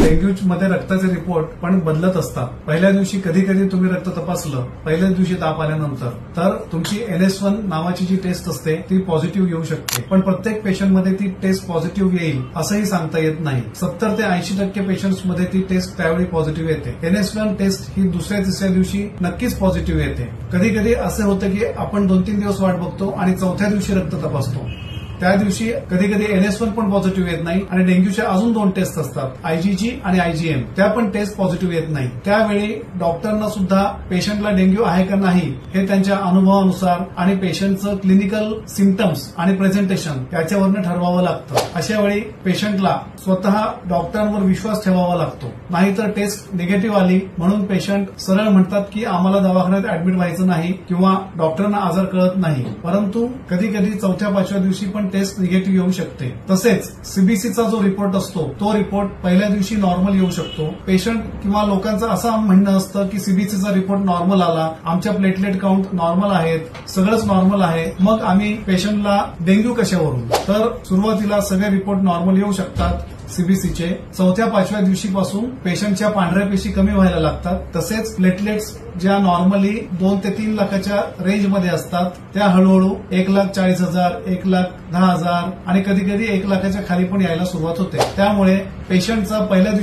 Dengue मध्ये रक्ताचे report पण बदलत असतात. पहिल्या दिवशी कधी कधी तुम्ही रक्त तपासलं, पहिल्याच दिवशी ताप आल्यानंतर, तर तुमची NS1 नावाची जी टेस्ट असते ती पॉझिटिव्ह येऊ शकते. पण प्रत्येक पेशंटमध्ये ती टेस्ट पॉझिटिव्ह येईल असंही सांगता येत नाही. 70 ते 80% पेशंट्समध्ये ती टेस्ट त्यावेळी पॉझिटिव्ह येते. NS1 टेस्ट ही दुसऱ्या तिसऱ्या दिवशी नक्कीच पॉझिटिव्ह येते. कधी कधी असं होतं की आपण 2-3 दिवस वाट बघतो आणि चौथ्या दिवशी रक्त तपासतो. त्या दिवशी कधी कधी NS1 पण पॉझिटिव्ह येत नाही आणि डेंग्यूच्या अजून 2 टेस्ट असतात, IgG आणि IgM. त्या पण टेस्ट पॉझिटिव्ह येत नाही. त्यावेळी डॉक्टरना सुद्धा पेशंटला डेंग्यू आहे का नाही हे त्यांच्या अनुभवानुसार आणि पेशंटचं क्लिनिकल सिम्पटम्स आणि प्रेझेंटेशन याच्यावरनं ठरवावं लागतं. अशा वेळी पेशंटला स्वतः डॉक्टरांवर विश्वास ठेवावा लागतो. नाहीतर टेस्ट निगेटिव्ह आली म्हणून पेशंट सरळ म्हणतात की आम्हाला दवाखान्यात ऍडमिट व्हायचं नाही किंवा डॉक्टरांना आजार कळत नाही. परंतु कधी कधी 4-5व्या दिवशी पण टेस्ट निगेटिव्ह येऊ शकते. तसेच सीबीसीचा जो रिपोर्ट असतो तो रिपोर्ट पहिल्या दिवशी नॉर्मल येऊ शकतो. पेशंट किंवा लोकांचं असं म्हणणं असतं की सीबीसीचा रिपोर्ट नॉर्मल आला, आमच्या प्लेटलेट काउंट नॉर्मल आहेत, सगळंच नॉर्मल आहे, मग आम्ही पेशंटला डेंग्यू कशावरून? तर सुरुवातीला सगळे रिपोर्ट नॉर्मल येऊ शकतात सीबीसीचे. 4-5व्या दिवशीपासून पेशंटच्या पांढऱ्या पेशी कमी व्हायला लागतात. तसेच प्लेटलेट्स ज्या नॉर्मली 2 ते 3 लाखाच्या रेंजमध्ये असतात त्या हळूहळू 1,40,000, 1,10,000 आणि कधी कधी 1 लाखाच्या खाली पण यायला सुरुवात होते. त्यामुळे पेशंटचा पहिल्या दिवशी